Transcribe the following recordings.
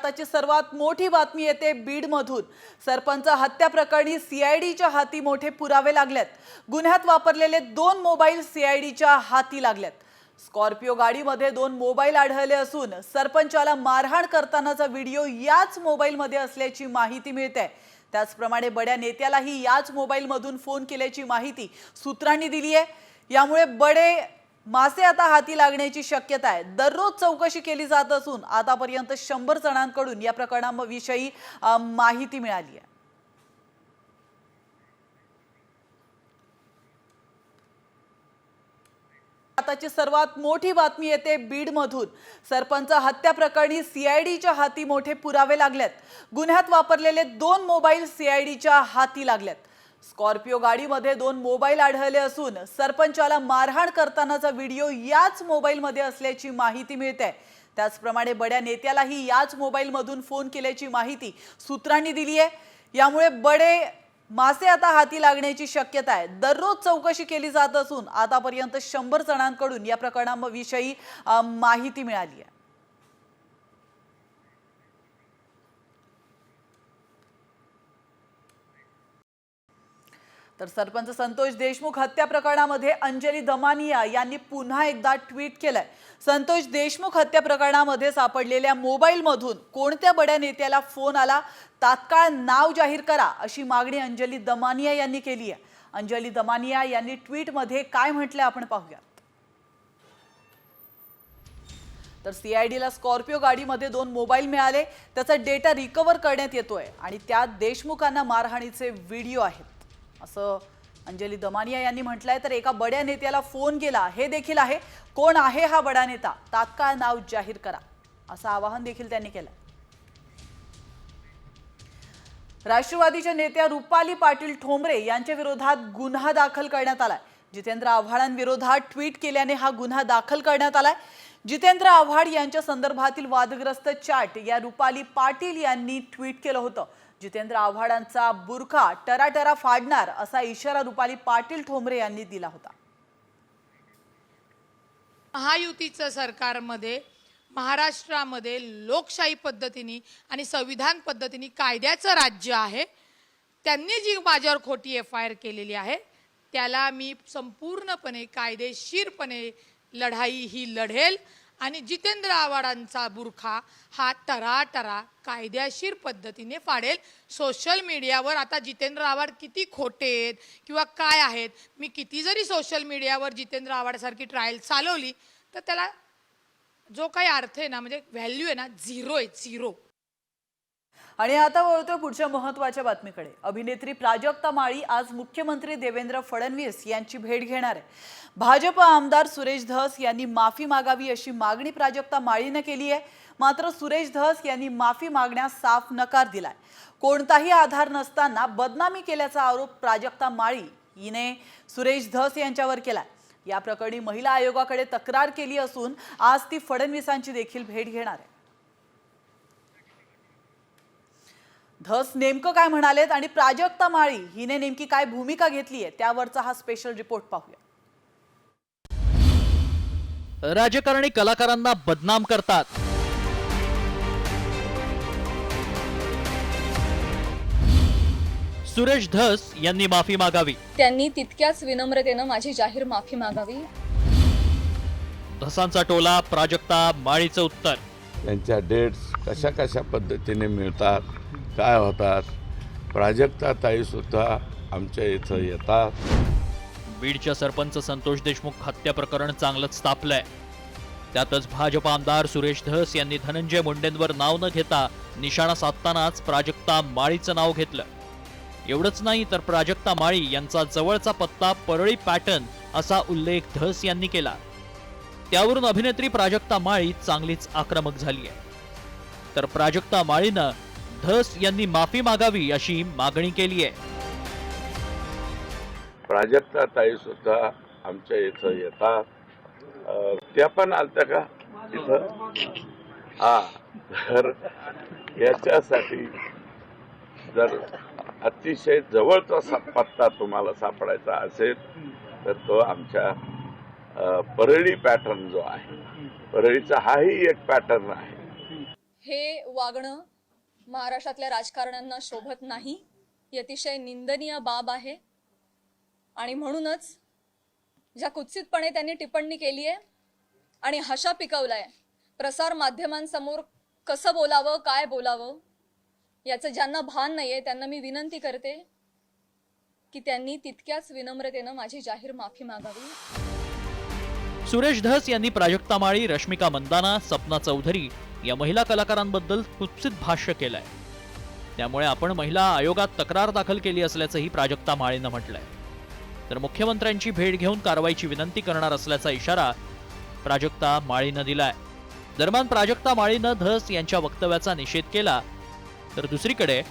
आताची सर्वात मोठी बातमी येते बीडमधून। सरपंच हत्या प्रकरणी सीआयडीच्या हाती मोठे पुरावे लागलेत। गुन्ह्यात वापरलेले 2 मोबाईल सीआयडीच्या हाती लागलेत। स्कॉर्पिओ गाडीमध्ये 2 मोबाईल आढळले असून सरपंचाला मारहाण करतानाचा व्हिडिओ याच मोबाईलमध्ये असल्याची माहिती मिळते। त्याचप्रमाणे बड्या नेत्यालाही याच मोबाईलमधून फोन केल्याची माहिती सूत्रांनी दिली आहे। यामुळे बडे मासे आता हाती लागण्याची शक्यता आहे। दररोज चौकशी केली जात असून आतापर्यंत 100 जणांकडून या प्रकरणाविषयी माहिती मिळाली आहे। आताची सर्वात मोठी बातमी येते बीडमधून। सरपंच हत्या प्रकरणी सीआयडीच्या हाती मोठे पुरावे लागलेत। गुन्ह्यात वापरलेले 2 मोबाईल सीआयडीच्या हाती लागलेत। स्कॉर्पिओ गाडीमध्ये 2 मोबाईल आढळले असून सरपंचाला मारहाण करतानाचा व्हिडिओ याच मोबाईलमध्ये असल्याची माहिती मिळते। त्याचप्रमाणे बड्या नेत्यालाही याच मोबाईलमधून फोन केल्याची माहिती सूत्रांनी दिली आहे। यामुळे बडे मासे आता हाती लागण्याची शक्यता आहे। दररोज चौकशी केली जात असून आतापर्यंत 100 जणांकडून या प्रकरणाविषयी माहिती मिळाली आहे। तर सरपंच संतोष देशमुख हत्या प्रकरणामध्ये अंजली दमानिया यांनी पुन्हा एकदा ट्विट केलंय। संतोष देशमुख हत्या प्रकरणामध्ये सापडलेल्या मोबाईलमधून कोणत्या बड्या नेत्याला फोन आला, तात्काळ नाव जाहीर करा अशी मागणी अंजली दमानिया यांनी केली आहे। अंजली दमानिया यांनी ट्विटमध्ये काय म्हटलंय आपण पाहूया। तर सीआयडीला स्कॉर्पिओ गाडीमध्ये 2 मोबाईल मिळाले, त्याचा डेटा रिकव्हर करण्यात येतोय आणि त्यात देशमुखांना मारहाणीचे व्हिडिओ आहेत असं अंजली दमानिया यांनी म्हटलंय। तर एका बड्या नेत्याला फोन गेला हे देखील आहे। कोण आहे हा बडा नेता, तात्काळ नाव जाहीर करा असं आवाहन देखील त्यांनी केलं। राष्ट्रवादीच्या नेत्या रुपाली पाटील ठोंबरे यांच्या विरोधात गुन्हा दाखल करण्यात आलाय। जितेंद्र आव्हाडांविरोधात ट्विट केल्याने हा गुन्हा दाखल करण्यात आलाय। जितेंद्र आव्हाड यांच्या संदर्भातील वादग्रस्त चॅट या रुपाली पाटील यांनी ट्विट केलं होतं। जितेंद्र आव्हाडांचा बुरखा टराटरा फाडणार असा इशारा रुपाली पाटील ठोंबरे यांनी दिला होता। महायुतीचं सरकारमध्ये महाराष्ट्रामध्ये लोकशाही पद्धतीने आणि संविधान पद्धतीने कायद्याचं राज्य आहे। त्यांनी जी माझ्यावर खोटी FIR केलेली आहे त्याला मी संपूर्णपणे कायदेशीरपणे लढाई ही लढेल आणि जितेंद्र आव्हाडांचा बुरखा हा टराटरा कायदेशीर पद्धतीने फाडेल। सोशल मीडियावर आता जितेंद्र आव्हाड किती खोटे आहेत किंवा काय आहेत, मी किती जरी सोशल मीडियावर जितेंद्र आव्हाडसारखी ट्रायल चालवली तर त्याला जो काही अर्थ आहे ना, म्हणजे व्हॅल्यू आहे ना, 0 आहे, 0। आणि आता वळतोय पुढच्या महत्त्वाच्या बातमीकडे। अभिनेत्री प्राजक्ता माळी आज मुख्यमंत्री देवेंद्र फडणवीस यांची भेट घेणार आहे। भाजप आमदार सुरेश धस यांनी माफी मागावी अशी मागणी प्राजक्ता माळीने केली आहे। मात्र सुरेश धस यांनी माफी मागण्यास साफ नकार दिलाय। कोणताही आधार नसताना बदनामी केल्याचा आरोप प्राजक्ता माळी हिने सुरेश धस यांच्यावर केलाय। या प्रकरणी महिला आयोगाकडे तक्रार केली असून आज ती फडणवीसांची देखील भेट घेणार आहे। धस नेमकं काय म्हणालेत आणि प्राजक्ता माळी हिने नेमकी काय भूमिका घेतली आहे त्यावरचा हा स्पेशल रिपोर्ट पाहूया। राजकारणी कलाकारांना बदनाम करतात, सुरेश धस यांनी माफी मागावी। त्यांनी तितक्याच विनम्रतेने माझी जाहीर माफी मागावी। धसांचा टोला, प्राजक्ता माळीचं उत्तर। त्यांच्या डेट्स कशा कशा पद्धतीने मिळतात, काय होतात, प्राजक्ता ताई सुद्धा आमच्या इथं येतात। बीडच्या सरपंच संतोष देशमुख हत्या प्रकरण चांगलंच तापलंय। त्यातच भाजप आमदार सुरेश धस यांनी धनंजय मुंडेंवर नाव न घेता निशाणा साधतानाच प्राजक्ता माळीचं नाव घेतलं। एवढंच नाही तर प्राजक्ता माळी यांचा जवळचा पत्ता परळी पॅटर्न असा उल्लेख धस यांनी केला। त्यावरून अभिनेत्री प्राजक्ता माळी चांगलीच आक्रमक झाली आहे। तर प्राजक्ता माळीनं धस यांनी माफी मागावी अशी मागणी केली आहे। प्राजक्ता ताई सुद्धा आमच्या इथं येतात। त्या पण आलत्या का इथं? हा, तर याच्यासाठी जर अतिशय जवळचा पत्ता तुम्हाला सापडायचा असेल तर तो आमच्या परळी पॅटर्न जो आहे, परळीचा हाही एक पॅटर्न आहे। हे वागणं महाराष्ट्रातल्या राजकारण्यांना शोभत नाही. ही अतिशय निंदनीय बाब आहे. आणि म्हणूनच ज्या कुत्सितपणे त्यांनी टिप्पणी केली आहे आणि हशा पिकवलाय, प्रसार माध्यमांसमोर कसं बोलावं, काय बोलावं याचं ज्यांना भान नाहीये त्यांना मी विनंती करते की त्यांनी तितक्याच विनम्रतेनं माझी जाहीर माफी मागावी. सुरेश धस यांनी प्राजक्ता माळी, रश्मिका मंदाना, सपना चौधरी या महिला कलाकारांबद्दल कुत्सित भाष्य केलंय. त्यामुळे आपण महिला आयोगात तक्रार दाखल केली असल्याचंही प्राजक्ता माळीनं म्हटलंय. तर मुख्यमंत्र्यांची भेट घेऊन कारवाईची विनंती करणार असल्याचा इशारा प्राजक्ता माळीनं दिलाय. दरम्यान प्राजक्ता माळीनं धस यांच्या वक्तव्याचा निषेध केला, तर दुसरीकडे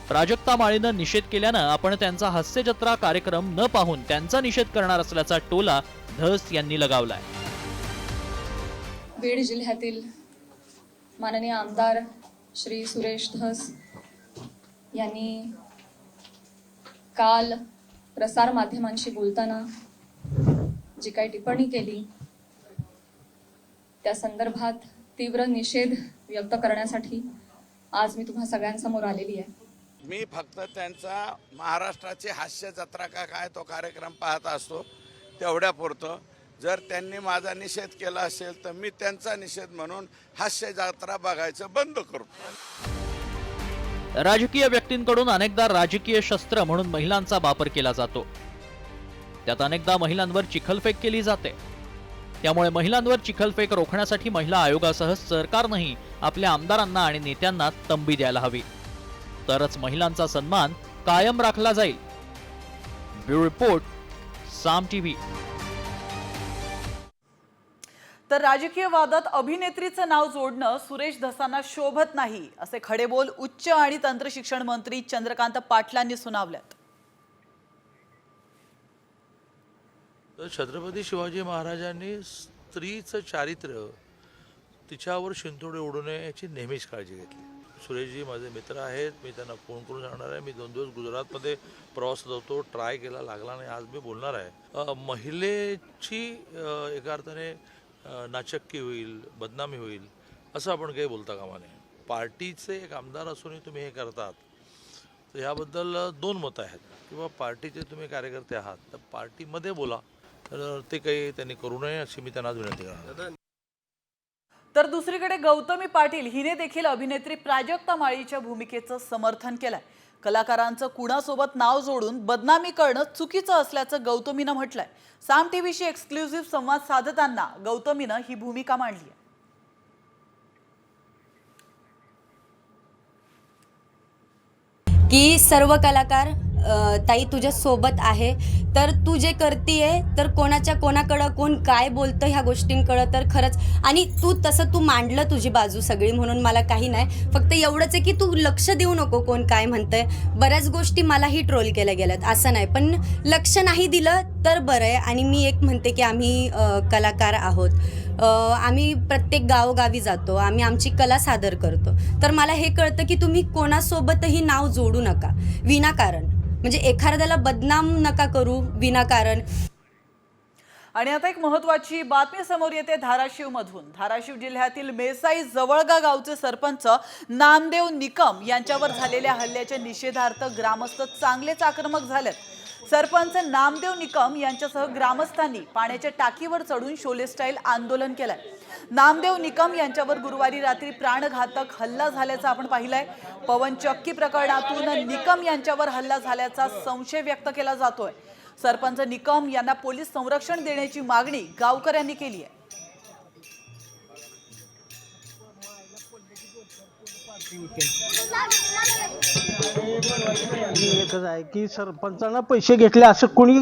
प्राजक्ता माळीनं निषेध केल्यानं आपण त्यांचा हास्यजत्रा कार्यक्रम न पाहून त्यांचा निषेध करणार असल्याचा टोला धस यांनी लगावलाय. बीड जिल्ह्यातील माननीय आमदार श्री सुरेश धस यांनी काल प्रसार माध्यमांशी बोलताना जी काही टिप्पणी केली त्या संदर्भात तीव्र निषेध व्यक्त करण्यासाठी आज मी तुम्हा सगळ्यांसमोर आलेली आहे. मी फक्त त्यांचा महाराष्ट्राची हास्य जत्रा का काय तो कार्यक्रम पाहत असतो, तेवढ्यापुरतं. जर त्यांनी माझा निषेध केला असेल तर मी त्यांचा निषेध म्हणून हास्य जत्रा बघायचं बंद करतो. राजकीय व्यक्तींकडून अनेकदा राजकीय शस्त्र म्हणून महिलांचा वापर केला जातो. त्यात अनेकदा महिलांवर चिखलफेक केली जाते. त्यामुळे महिलांवर चिखलफेक रोखण्यासाठी महिला आयोगासह सरकारनंही आपल्या आमदारांना आणि नेत्यांना तंबी द्यायला हवी. तरच महिलांचा सन्मान कायम राखला जाईल. ब्युरो रिपोर्ट, साम टीव्ही. तर राजकीय वादात अभिनेत्रीचं नाव जोडणं सुरेश धसांना शोभत नाही, असे खडेबोल उच्च आणि तंत्र शिक्षण मंत्री चंद्रकांत पाटलांनी सुनावल्यात. तर छत्रपती शिवाजी महाराजांनी स्त्रीचं चारित्र्य, तिच्यावर शिंतोडे उडू नये याची नेहमीच काळजी घेतली. सुरेशजी माझे मित्र आहेत, मी त्यांना फोन करून सांगणार आहे. मी 2 दिवस गुजरातमध्ये प्रवास होतो, ट्राय केला, लागला नाही. आज मी बोलणार आहे. महिलेची एका अर्थाने नाचक्की होईल, बदनामी होईल असं आपण काही बोलता कामा नये. पार्टीचे एक आमदार असूनही तुम्ही हे करतात, तर ह्याबद्दल 2 मतं आहेत. किंवा पार्टीचे तुम्ही कार्यकर्ते आहात तर पार्टीमध्ये बोला, तर ते काही त्यांनी करू नये अशी मी त्यांना विनंती करणार. तर दुसरीकडे गौतमी पाटील हिने देखील अभिनेत्री प्राजक्ता माळीच्या भूमिकेचं समर्थन केलंय. कलाकारांचं कुणासोबत नाव जोडून बदनामी करणं चुकीचं असल्याचं गौतमीनं म्हटलंय. साम टीव्हीशी एक्सक्लुझिव्ह संवाद साधताना गौतमीनं ही भूमिका मांडली आहे. की सर्व कलाकार ताई तुझ्या सोबत आहे, तर तू जे करतीये तर कोणाकडं कोण काय बोलतं ह्या गोष्टींकडं तर खरंच, आणि तू मांडलं तुझी बाजू सगळी, म्हणून मला काही नाही. फक्त एवढंच आहे की तू लक्ष देऊ नको कोण काय म्हणतंय. बऱ्याच गोष्टी मलाही ट्रोल केल्या गेल्यात, असं नाही, पण लक्ष नाही दिलं तर बरं आहे. आणि मी एक म्हणते की आम्ही कलाकार आहोत, आम्ही प्रत्येक गावोगावी जातो, आम्ही आमची कला सादर करतो. तर मला हे कळतं की तुम्ही कोणासोबतही नाव जोडू नका विनाकारण, म्हणजे एखाद्याला बदनाम नका करू विनाकारण. आणि आता एक महत्त्वाची बातमी समोर येते धाराशिव मधून. धाराशिव जिल्ह्यातील मेसाई जवळगा गावचे सरपंच नामदेव निकम यांच्यावर झालेल्या हल्ल्याच्या निषेधार्थ ग्रामस्थ चांगलेच आक्रमक झालेत. सरपंच नामदेव निकम यांच्यासह ग्रामस्थांनी पाण्याच्या टाकीवर चढून शोले स्टाईल आंदोलन केलंय. नामदेव निकम यांच्यावर गुरुवारी रात्री प्राणघातक हल्ला झाल्याचं आपण पाहिलंय. पवन चक्की प्रकरणातून निकम यांच्यावर हल्ला झाल्याचा संशय व्यक्त केला जातोय. सरपंच निकम यांना पोलीस संरक्षण देण्याची मागणी गावकऱ्यांनी केली आहे. एकच आहे की सरपंचांना पैसे घेतले असं कोणी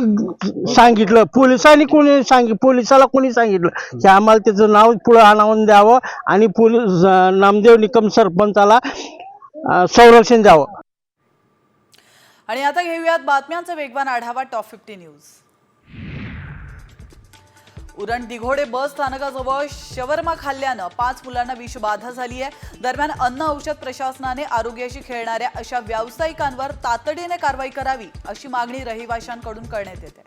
सांगितलं, पोलिसाला कोणी सांगितलं की आम्हाला त्याचं नाव पुढे आणून द्यावं आणि पोलीस नामदेव निकम सरपंचाला संरक्षण द्यावं. आणि आता घेऊयात बातम्यांचा वेगवान आढावा टॉप 50 न्यूज. उरण दिघोडे बस स्थानकाजवळ शवर्मा खाल्ल्यानं 5 मुलांना विषबाधा झाली आहे. दरम्यान अन्न औषध प्रशासनाने आरोग्याशी खेळणाऱ्या अशा व्यावसायिकांवर तातडीने कारवाई करावी अशी मागणी रहिवाशांकडून करण्यात येते.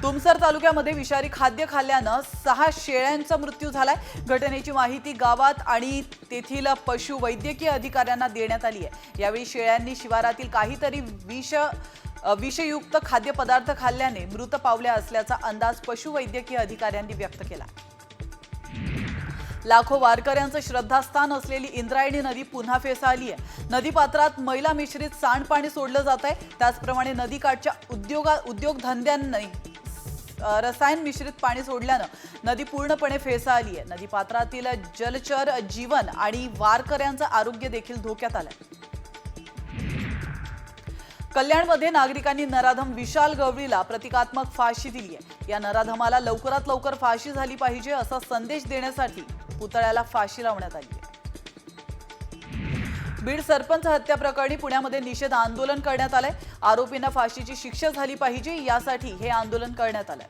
तुमसर तालुक्यामध्ये विषारी खाद्य खाल्ल्यानं 6 शेळ्यांचा मृत्यू झालाय. घटनेची माहिती गावात आणि तेथील पशुवैद्यकीय अधिकाऱ्यांना देण्यात आली आहे. यावेळी शेळ्यांनी शिवारातील काहीतरी विषयुक्त खाद्यपदार्थ खाल्ल्याने मृत पावल्या असल्याचा अंदाज पशुवैद्यकीय अधिकाऱ्यांनी व्यक्त केला. लाखो वारकऱ्यांचं श्रद्धास्थान असलेली इंद्रायणी नदी पुन्हा फेसाळली आहे. नदीपात्रात मैला मिश्रित सांडपाणी सोडलं जात आहे. त्याचप्रमाणे नदीकाठच्या उद्योगधंद्यांनी रसायन मिश्रित पाणी सोडल्यानं नदी पूर्णपणे फेसाळली आहे. नदीपात्रातील जलचर जीवन आणि वारकऱ्यांचं आरोग्य देखील धोक्यात आलंय. कल्याणमध्ये नागरिकांनी नराधम विशाल गवळीला प्रतिकात्मक फाशी दिली आहे. या नराधमाला लवकरात लवकर फाशी झाली पाहिजे असा संदेश देण्यासाठी पुतळ्याला फाशी लावण्यात आली आहे. बीड सरपंच हत्या प्रकरणी पुण्यामध्ये निषेध आंदोलन करण्यात आलंय. आरोपींना फाशीची शिक्षा झाली पाहिजे यासाठी हे आंदोलन करण्यात आलंय.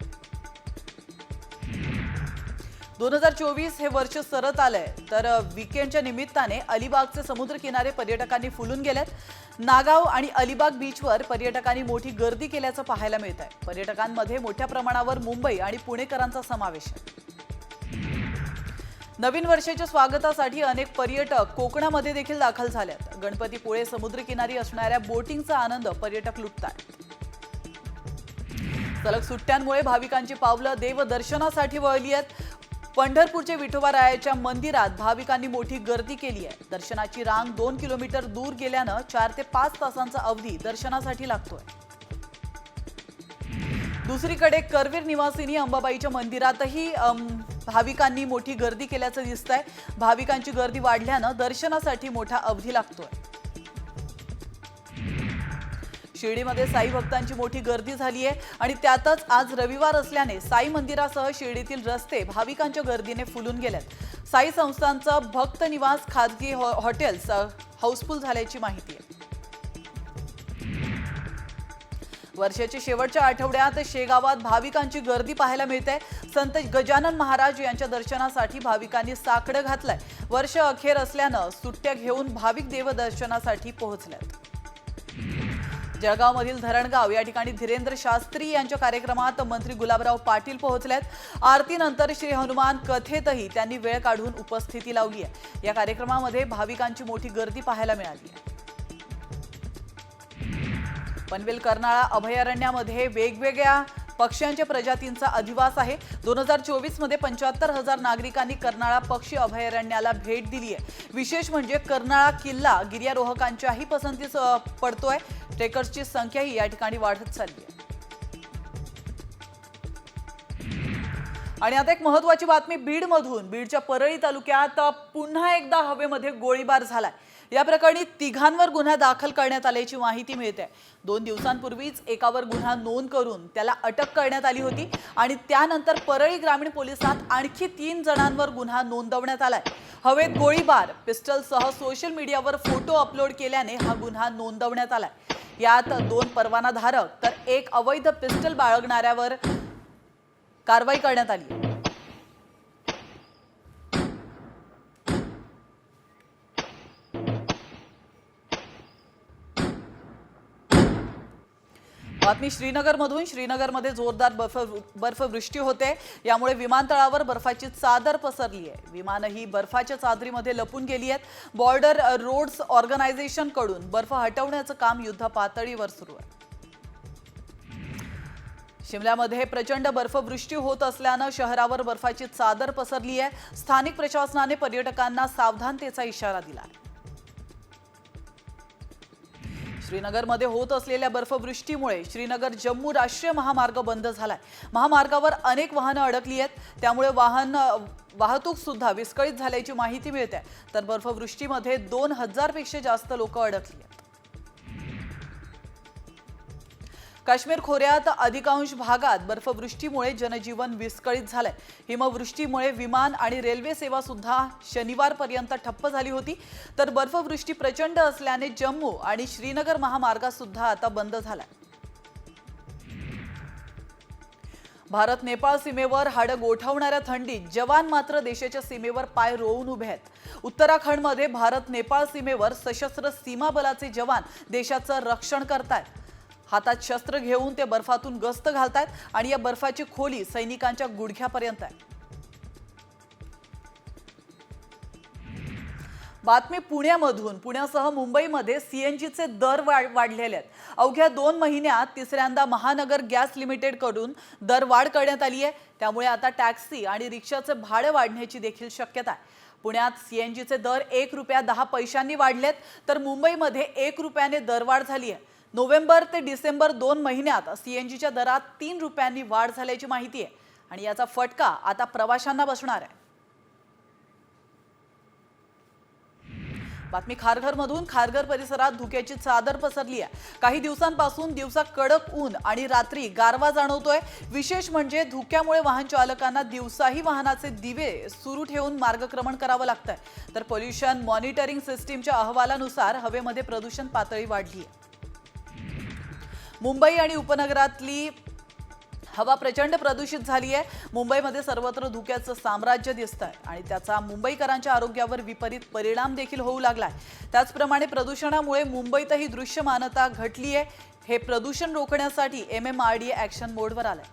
2024 हे वर्ष सरत आलंय तर वीकेंडच्या निमित्ताने अलिबागचे समुद्र किनारे पर्यटकांनी फुलून गेलेत. नागाव आणि अलिबाग बीचवर पर्यटकांनी मोठी गर्दी केल्याचं पाहायला मिळत आहे. पर्यटकांमध्ये मोठ्या प्रमाणावर मुंबई आणि पुणेकरांचा समावेश आहे. नवीन वर्षाच्या स्वागतासाठी अनेक पर्यटक कोकणामध्ये देखील दाखल झालेत. गणपतीपुळे समुद्रकिनारी असणाऱ्या बोटिंगचा आनंद पर्यटक लुटतात. सलग सुट्ट्यांमुळे भाविकांची पावलं देवदर्शनासाठी वळली आहेत. पंढरपूरचे विठोबारायाच्या मंदिरात भाविकांनी मोठी गर्दी केली आहे. दर्शनाची रांग 2 किलोमीटर दूर गेल्यानं 4 ते 5 तासांचा अवधी दर्शनासाठी लागतोय. दुसरीकडे करवीर निवासिनी अंबाबाईच्या मंदिरातही भाविकांनी मोठी गर्दी केल्याचं दिसतंय. भाविकांची गर्दी वाढल्यानं दर्शनासाठी मोठा अवधी लागतोय. शिर्डीमध्ये साई भक्तांची मोठी गर्दी झाली आहे आणि त्यातच आज रविवार असल्याने साई मंदिरासह शिर्डीतील रस्ते भाविकांच्या गर्दीने फुलून गेलेत. साई संस्थांचं भक्त निवास खाजगी हॉटेल्स हाऊसफुल झाल्याची माहिती आहे. वर्षाच्या शेवटच्या आठवड्यात शेगावात भाविकांची गर्दी पाहायला मिळते. संत गजानन महाराज यांच्या दर्शनासाठी भाविकांनी साकडं घातलंय. वर्ष अखेर असल्यानं सुट्ट्या घेऊन भाविक देवदर्शनासाठी पोहोचलेत. जळगावमधील धरणगाव या ठिकाणी धीरेंद्र शास्त्री यांच्या कार्यक्रमात मंत्री गुलाबराव पाटील पोहोचलेत. आरतीनंतर श्री हनुमान कथेतही त्यांनी वेळ काढून उपस्थिती लावली आहे. या कार्यक्रमामध्ये भाविकांची मोठी गर्दी पाहायला मिळाली आहे. पनवेल कर्नाळा अभयारण्यामध्ये वेगवेगळ्या पक्ष्यांच्या प्रजातींचा अधिवास आहे. 2024 मध्ये 75,000 नागरिकांनी कर्नाळा पक्षी अभयारण्याला भेट दिली आहे. विशेष म्हणजे कर्नाळा किल्ला गिर्यारोहकांच्याही पसंतीस पडतोय. ट्रेकर्सची संख्याही या ठिकाणी वाढत चालली आहे. आणि आता एक महत्त्वाची बातमी बीडमधून. बीडच्या परळी तालुक्यात पुन्हा एकदा हवेमध्ये गोळीबार झालाय. या प्रकरणी 3घांवर गुन्हा दाखल करण्यात आल्याची माहिती मिळते. 2 दिवसांपूर्वीच एकावर गुन्हा नोंद करून त्याला अटक करण्यात आली होती आणि त्यानंतर परळी ग्रामीण पोलिसात आणखी 3 जणांवर गुन्हा नोंदवण्यात आलाय. हवेत गोळीबार पिस्टलसह सोशल मीडियावर फोटो अपलोड केल्याने हा गुन्हा नोंदवण्यात आलाय. यात 2 परवानाधारक तर 1 अवैध पिस्टल बाळगणाऱ्यावर कारवाई करण्यात आली. बातमी श्रीनगरमधून. श्रीनगरमध्ये जोरदार बर्फवृष्टी होते. यामुळे विमानतळावर बर्फाची चादर पसरली आहे. विमानही बर्फाच्या चादरीमध्ये लपून गेली आहेत. बॉर्डर रोड्स ऑर्गनायझेशन कडून बर्फ हटवण्याचं काम युद्ध पातळीवर सुरू आहे. शिमल्यामध्ये प्रचंड बर्फवृष्टी होत असल्यानं शहरावर बर्फाची चादर पसरली आहे. स्थानिक प्रशासनाने पर्यटकांना सावधानतेचा इशारा दिला आहे. श्रीनगरमध्ये होत असलेल्या बर्फवृष्टीमुळे श्रीनगर जम्मू राष्ट्रीय महामार्ग बंद झालाय. महामार्गावर अनेक वाहनं अडकली आहेत. त्यामुळे वाहतूक सुद्धा विस्कळीत झाल्याची माहिती मिळते. तर बर्फवृष्टीमध्ये 2000 पेक्षा जास्त लोक अडकली आहेत. काश्मीर खोऱ्यात अधिकांश भागात बर्फवृष्टीमुळे जनजीवन विस्कळीत झालंय. हिमवृष्टीमुळे विमान आणि रेल्वे सेवा सुद्धा शनिवारपर्यंत ठप्प झाली होती. तर बर्फवृष्टी प्रचंड असल्याने जम्मू आणि श्रीनगर महामार्ग सुद्धा आता बंद झालाय. भारत नेपाळ सीमेवर हाडं गोठवणाऱ्या थंडीत जवान मात्र देशाच्या सीमेवर पाय रोवून उभे आहेत. उत्तराखंडमध्ये भारत नेपाळ सीमेवर सशस्त्र सीमा बलाचे जवान देशाचं रक्षण करतायत. हातात शस्त्र घेऊन ते बर्फातून गस्त घालतायत आणि या बर्फाची खोली सैनिकांच्या गुडघ्यापर्यंत आहे. बातमी पुण्यामधून. पुण्यासह मुंबईमध्ये सीएनजीचे दर वाढलेले आहेत. अवघ्या 2 महिन्यात तिसऱ्यांदा महानगर गॅस लिमिटेडकडून दर वाढ करण्यात आली आहे. त्यामुळे आता टॅक्सी आणि रिक्षाचे भाडे वाढण्याची देखील शक्यता आहे. पुण्यात सीएनजीचे दर 1 रुपया 10 पैशांनी वाढलेत, तर मुंबईमध्ये 1 रुपयाने दरवाढ झाली आहे. नोव्हेंबर ते डिसेंबर 2 महिन्यात सीएनजीच्या दरात 3 रुपयांनी वाढ झाल्याची माहिती आहे आणि याचा फटका आता प्रवाशांना बसणार आहे. बातमी खारघरमधून. खारघर परिसरात धुक्याची चादर पसरली आहे. काही दिवसांपासून दिवसा कडक ऊन आणि रात्री गारवा जाणवतोय. विशेष म्हणजे धुक्यामुळे वाहन चालकांना दिवसाही वाहनाचे दिवे सुरू ठेवून मार्गक्रमण करावं लागतंय. तर पोल्युशन मॉनिटरिंग सिस्टीमच्या अहवालानुसार हवेमध्ये प्रदूषण पातळी वाढली आहे. मुंबई आणि उपनगरातली हवा प्रचंड प्रदूषित झाली आहे. मुंबईमध्ये सर्वत्र धुक्याचं साम्राज्य दिसतंय आणि त्याचा मुंबईकरांच्या आरोग्यावर विपरीत परिणाम देखील होऊ लागलाय. त्याचप्रमाणे प्रदूषणामुळे मुंबईतही दृश्यमानता घटली आहे. हे प्रदूषण रोखण्यासाठी MMRDA ॲक्शन मोडवर आलंय.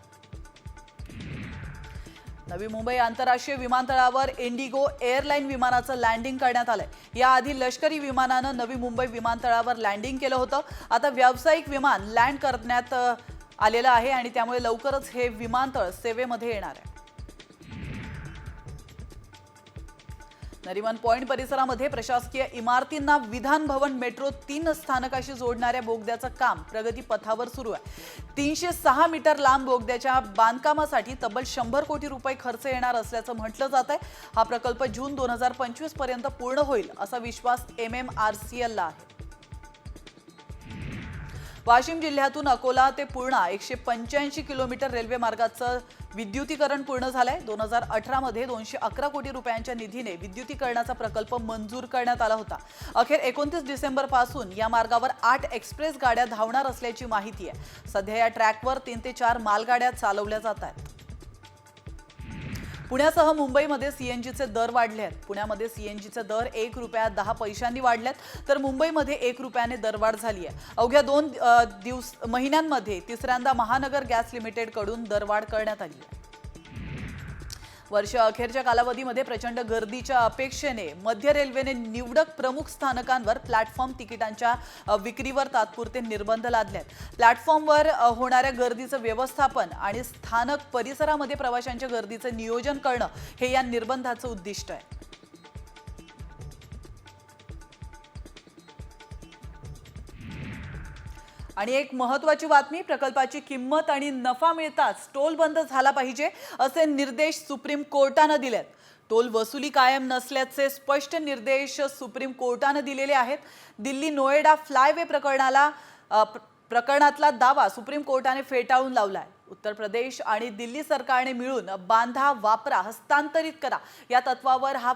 नवी मुंबई आंतरराष्ट्रीय विमानतळावर इंडिगो एअरलाईन विमानाचं लँडिंग करण्यात आलंय. याआधी लष्करी विमानानं नवी मुंबई विमानतळावर लँडिंग केलं होतं. आता व्यावसायिक विमान लँड करण्यात आलेलं आहे आणि त्यामुळे लवकरच हे विमानतळ सेवेमध्ये येणार आहे. नरिमन पॉइंट परिसरामध्ये प्रशासकीय इमारतींना विधान भवन मेट्रो 3 स्थानकाशी जोडणाऱ्या बोगद्याचं काम प्रगती पथावर सुरू आहे. 306 मीटर लांब बोगद्याच्या बांधकामासाठी तब्बल 100 कोटी रुपये खर्च येणार असल्याचं म्हटलं जात आहे. हा प्रकल्प जून 2025 पर्यंत पूर्ण होईल असा विश्वास MMRCL ला आहे. वाशिम जिल्ह्यातून अकोला ते पूर्णा 185 किलोमीटर रेल्वे मार्गाचं विद्युतीकरण पूर्ण झालंय. 2018 मध्ये 211 कोटी रुपयांच्या निधीने विद्युतीकरणाचा प्रकल्प मंजूर करण्यात आला होता. अखेर 29 डिसेंबर पासून या मार्गावर 8 एक्सप्रेस गाड्या धावणार असल्याची माहिती आहे. सध्या या ट्रॅकवर 3 ते 4 मालगाड्या चालवल्या जात आहेत. पुण्यासह मुंबईमध्ये सीएनजीचे दर वाढले आहेत. पुण्यामध्ये सीएनजीचे दर 1 रुपया 10 पैशांनी वाढलेत, तर मुंबईमध्ये 1 रुपयाने दरवाढ झाली आहे. अवघ्या 2 महिन्यांमध्ये तिसऱ्यांदा महानगर गॅस लिमिटेडकडून दरवाढ करण्यात आली आहे. वर्ष अखेरच्या कालावधीमध्ये प्रचंड गर्दीच्या अपेक्षेने मध्य रेल्वेने निवडक प्रमुख स्थानकांवर प्लॅटफॉर्म तिकिटांच्या विक्रीवर तात्पुरते निर्बंध लादले आहेत. प्लॅटफॉर्मवर होणाऱ्या गर्दीचं व्यवस्थापन आणि स्थानक परिसरामध्ये प्रवाशांच्या गर्दीचं नियोजन करणं हे या निर्बंधाचं उद्दिष्ट आहे. आणि एक महत्त्वाची बातमी. प्रकल्पाची किंमत आणि नफा मिळताच टोल बंद झाला पाहिजे असे निर्देश सुप्रीम कोर्टाने दिलेत. टोल वसुली कायम नसल्याचे स्पष्ट निर्देश सुप्रीम कोर्टाने दिलेले आहेत. दिल्ली नोएडा फ्लायवे प्रकरणातला दावा सुप्रीम कोर्टाने फेटाळून लावलाय. उत्तर प्रदेश आणि दिल्ली सरकारने मिळून बांधा वापरा हस्तांतरित करा या तत्वावर हा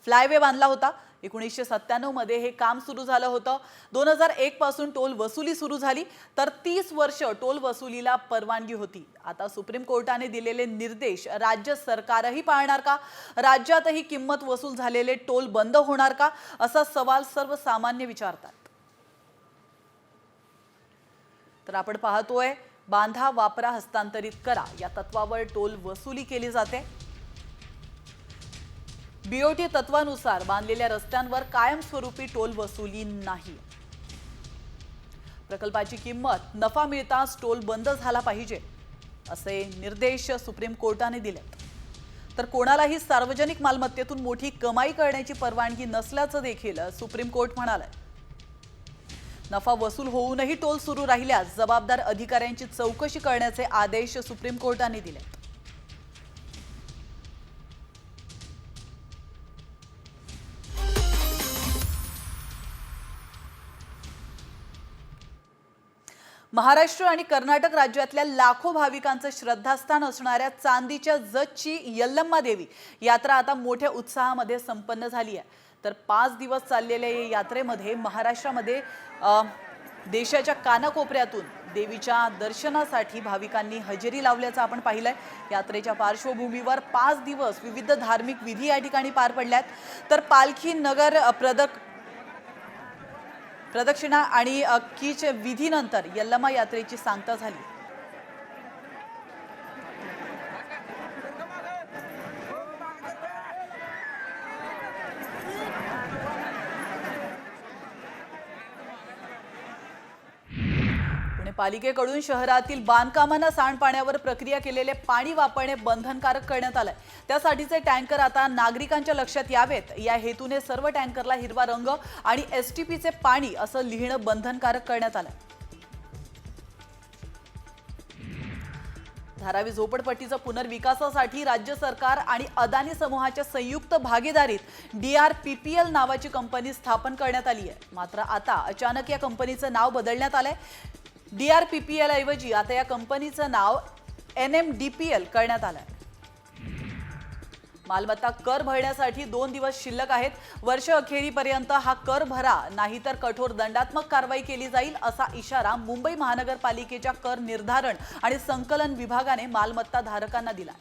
फ्लायवे बांधला होता. 1997 मध्ये हे काम सुरू झालं होतं. 2001 पासून टोल वसुली सुरू झाली, तर 30 वर्ष टोल वसुलीला परवानगी होती. आता सुप्रीम कोर्टाने दिलेले निर्देश राज्य सरकारही पाळणार का? राज्यातही किंमत वसूल झालेले टोल बंद होणार का? असा सवाल सर्वसामान्य विचारतात. तर आपण पाहतोय बांधा वापरा हस्तांतरित करा या तत्वावर टोल वसुली केली जाते. BOT तत्वानुसार बांधलेल्या रस्त्यांवर कायमस्वरूपी टोल वसुली नाही. प्रकल्पाची किंमत नफा मिळताच टोल बंद झाला पाहिजे असे निर्देश सुप्रीम कोर्टाने दिलेत. तर कोणालाही सार्वजनिक मालमत्तेतून मोठी कमाई करण्याची परवानगी नसल्याचं देखील सुप्रीम कोर्ट म्हणाले. नफा वसूल होऊनही टोल सुरू राहिल्यास जबाबदार अधिकाऱ्यांची चौकशी करण्याचे आदेश सुप्रीम कोर्टाने दिले. महाराष्ट्र आणि कर्नाटक राज्यातल्या लाखो भाविकांचं श्रद्धास्थान असणाऱ्या चांदीच्या जतची यल्लम्मा देवी यात्रा आता मोठ्या उत्साहामध्ये संपन्न झाली आहे. तर 5 दिवस चाललेल्या या यात्रेमध्ये महाराष्ट्रामध्ये देशाच्या कानाकोपऱ्यातून देवीच्या दर्शनासाठी भाविकांनी हजेरी लावल्याचं आपण पाहिलंय. यात्रेच्या पार्श्वभूमीवर 5 दिवस विविध धार्मिक विधी या ठिकाणी पार पडल्यात. तर पालखी नगर प्रदक्षिणा आणि कीच विधीनंतर यल्लमा यात्रेची सांगता झाली. पालिकेकडून शहरातील बांधकामांना सांडपाण्यावर प्रक्रिया केलेले पाणी वापरणे बंधनकारक करण्यात आलंय. त्यासाठीचे टँकर आता नागरिकांच्या लक्षात यावेत या हेतूने सर्व टँकरला हिरवा रंग आणि एसटीपीचे पाणी असं लिहिणं बंधनकारक करण्यात आलंय. धारावी झोपडपट्टीच्या पुनर्विकासासाठी राज्य सरकार आणि अदानी समूहाच्या संयुक्त भागीदारीत DRPPL नावाची कंपनी स्थापन करण्यात आली आहे. मात्र आता अचानक या कंपनीचं नाव बदलण्यात आलंय. DRPPL ऐवजी आता या कंपनीचं नाव NMDPL करण्यात आलंय. मालमत्ता कर भरण्यासाठी 2 दिवस शिल्लक आहेत. वर्ष अखेरीपर्यंत हा कर भरा, नाहीतर कठोर दंडात्मक कारवाई केली जाईल असा इशारा मुंबई महानगरपालिकेच्या कर निर्धारण आणि संकलन विभागाने मालमत्ता धारकांना दिला.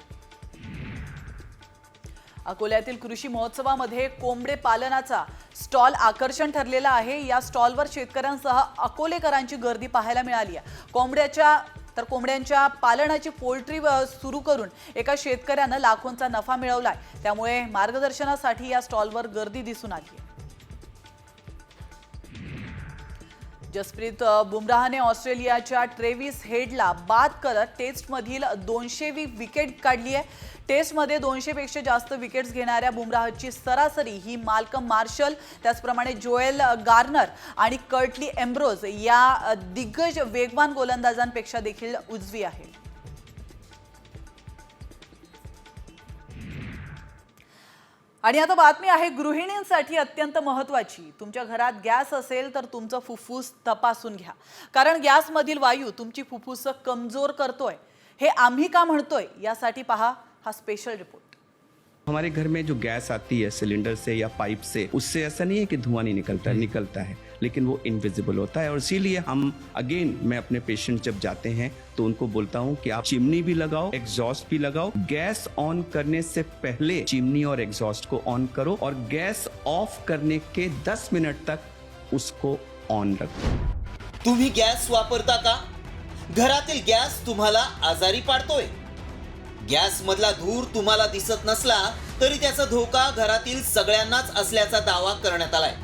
अकोल्यातील कृषी महोत्सवामध्ये कोंबडे पालनाचा स्टॉल आकर्षण ठरलेला आहे. या स्टॉलवर शेतकऱ्यांसह अकोलेकरांची गर्दी पाहायला मिळाली आहे. कोंबड्यांच्या पालनाची पोल्ट्री सुरू करून एका शेतकऱ्यानं लाखोंचा नफा मिळवलाय. त्यामुळे मार्गदर्शनासाठी या स्टॉलवर गर्दी दिसून आली आहे. जसप्रीत बुमराहने ऑस्ट्रेलियाच्या ट्रेव्हिस हेडला बाद करत टेस्टमधील 200वी विकेट काढली आहे. टेस्टमध्ये 200 पेक्षा जास्त विकेट्स घेणाऱ्या बुमराहची सरासरी ही माल्कम मार्शल, त्याचप्रमाणे जोएल गार्नर आणि कर्टली एम्ब्रोज या दिग्गज वेगवान गोलंदाजांपेक्षा देखील उजवी आहे. आणि आता बातमी आहे गृहिणींसाठी अत्यंत महत्त्वाची. तुमच्या घरात गॅस असेल तर तुमचं फुफ्फुस तपासून घ्या, कारण गॅसमधील वायू तुमची फुफ्फुस कमजोर करतोय. हे आम्ही का म्हणतोय यासाठी पहा हा स्पेशल रिपोर्ट. हमारे घर में जो गैस आती है सिलेंडर से या पाइप से, उससे ऐसा नहीं है कि धुआं नहीं निकलता है, लेकिन वो इनविजिबल होता है. और इसीलिए मैं अपने पेशेंट जब जाते हैं तो उनको बोलता हूँ कि आप चिमनी भी लगाओ, एग्जॉस्ट भी लगाओ. गैस ऑन करने से पहले चिमनी और एग्जॉस्ट को ऑन करो और गैस ऑफ करने के 10 मिनट तक उसको ऑन रखो. तुम्ही गॅस वापरता का? घरातील गॅस तुम्हाला आजारी पाडतोय? गॅस मधला धूर तुम्हाला दिसत नसला तरी त्याचा धोका घरातील सगळ्यांनाच असल्याचा दावा करण्यात आलाय.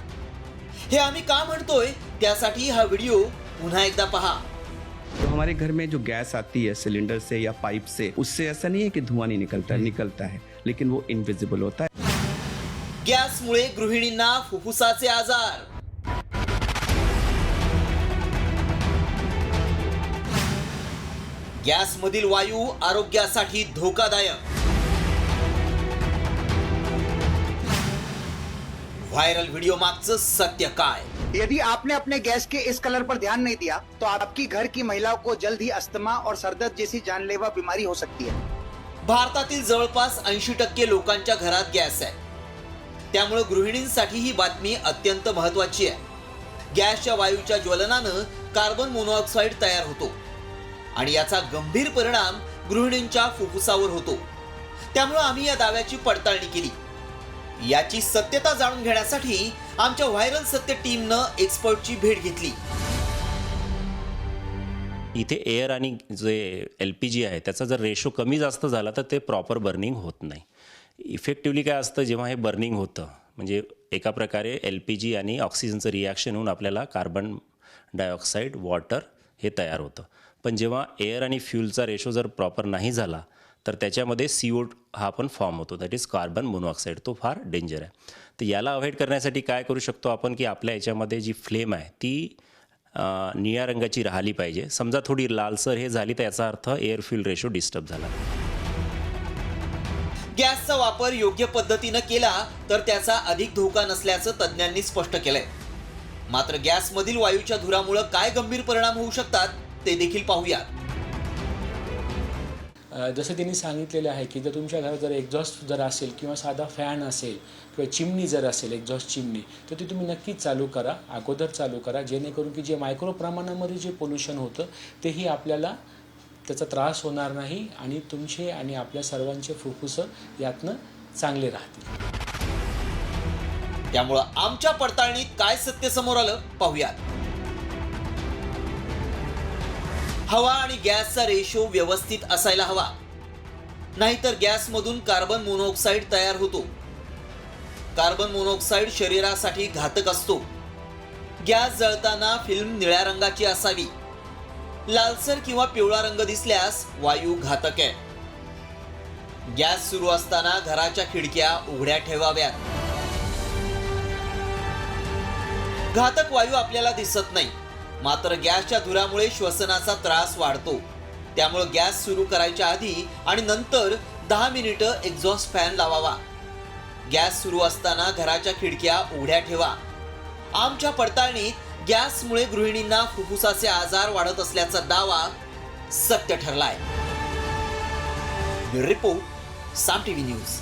हे आम्ही का म्हणतोय त्यासाठी हा व्हिडिओ पुन्हा एकदा पहा. तो हमारे घर में जो गैस आती है सिलेंडर से या पाइप से, उससे ऐसा नहीं है कि धुआं नहीं निकलता है, लेकिन वो इनविजिबल होता है. गॅसमुळे गृहिणींना फुफ्फुसाचे आजार. गॅसमधील वायू आरोग्यासाठी धोकादायक. व्हायरल वीडियो मागचं सत्य काय? यदि आपने अपने गैस के इस कलर पर ध्यान नहीं दिया तो आपकी घर की महिलाओं को जल्द ही अस्थमा और सरदर्द जैसी जानलेवा बीमारी हो सकती है. भारतातील जवळपास 80% लोकांच्या घरात गॅस आहे. त्यामुळे गृहिणींसाठी ही बातमी अत्यंत महत्त्वाची आहे. गॅसच्या वायूच्या ज्वलनानं कार्बन मोनॉक्साईड तयार होतो आणि याचा गंभीर परिणाम गृहिणींच्या फुफ्फुसावर होतो. त्यामुळे आम्ही या दाव्याची पडताळणी केली. याची सत्यता जाणून घेण्यासाठी आमच्या व्हायरल सत्य टीमनं एक्सपर्टची भेट घेतली. इथे एअर आणि जे LPG आहे त्याचा जर रेशो कमी जास्त झाला तर ते प्रॉपर बर्निंग होत नाही. इफेक्टिवली काय असतं, जेव्हा हे बर्निंग होतं म्हणजे एका प्रकारे LPG आणि ऑक्सिजनचं रिॲक्शन होऊन आपल्याला कार्बन डायऑक्साईड वॉटर हे तयार होतं. पण जेव्हा एअर आणि फ्यूलचा रेशो जर प्रॉपर नाही झाला तर त्याच्यामध्ये CO हा पण फॉर्म होतो, दॅट इज कार्बन मोनॉक्साईड. तो फार डेंजर आहे. तर याला अवॉइड करण्यासाठी काय करू शकतो आपण की आपल्या याच्यामध्ये जी फ्लेम आहे ती निळ्या रंगाची राहिली पाहिजे. समजा थोडी लालसर हे झाली तर याचा अर्थ एअर फ्यूल रेशो डिस्टर्ब झाला. गॅसचा वापर योग्य पद्धतीनं केला तर त्याचा अधिक धोका नसल्याचं तज्ज्ञांनी स्पष्ट केलंय. मात्र गॅसमधील वायूच्या धुरामुळे काय गंभीर परिणाम होऊ शकतात ते देखील पाहूया. जसं त्यांनी सांगितलेलं आहे की जर तुमच्या घरात जर एक्झॉस्ट जर असेल किंवा साधा फॅन असेल किंवा चिमणी जर असेल एक्झॉस्ट चिमणी तर ती तुम्ही नक्कीच चालू करा, अगोदर चालू करा, जेणेकरून की जे मायक्रो प्रमाणामध्ये जे पोल्युशन होतं तेही आपल्याला त्याचा त्रास होणार नाही आणि तुमचे आणि आपल्या सर्वांचे फुफ्फुसं यातनं चांगले राहतील. त्यामुळं आमच्या पडताळणीत काय सत्य समोर आलं पाहूयात. हवा आणि गॅसचा रेशो व्यवस्थित असायला हवा, नाहीतर गॅसमधून कार्बन मोनॉक्साईड तयार होतो. कार्बन मोनॉक्साईड शरीरासाठी घातक असतो. गॅस जळताना फिल्म निळ्या रंगाची असावी. लालसर किंवा पिवळा रंग दिसल्यास वायू घातक आहे. गॅस सुरू असताना घराच्या खिडक्या उघड्या ठेवाव्यात. घातक वायू आपल्याला दिसत नाही, मात्र गॅसच्या धुरामुळे श्वसनाचा त्रास वाढतो. त्यामुळे गॅस सुरू करायच्या आधी आणि नंतर 10 मिनिटं एक्झॉस्ट फॅन लावावा. गॅस सुरू असताना घराच्या खिडक्या उघड्या ठेवा. आमच्या पडताळणीत गॅसमुळे गृहिणींना फुफ्फुसाचे आजार वाढत असल्याचा दावा सत्य ठरलाय. रिपोर्ट साम टीव्ही न्यूज.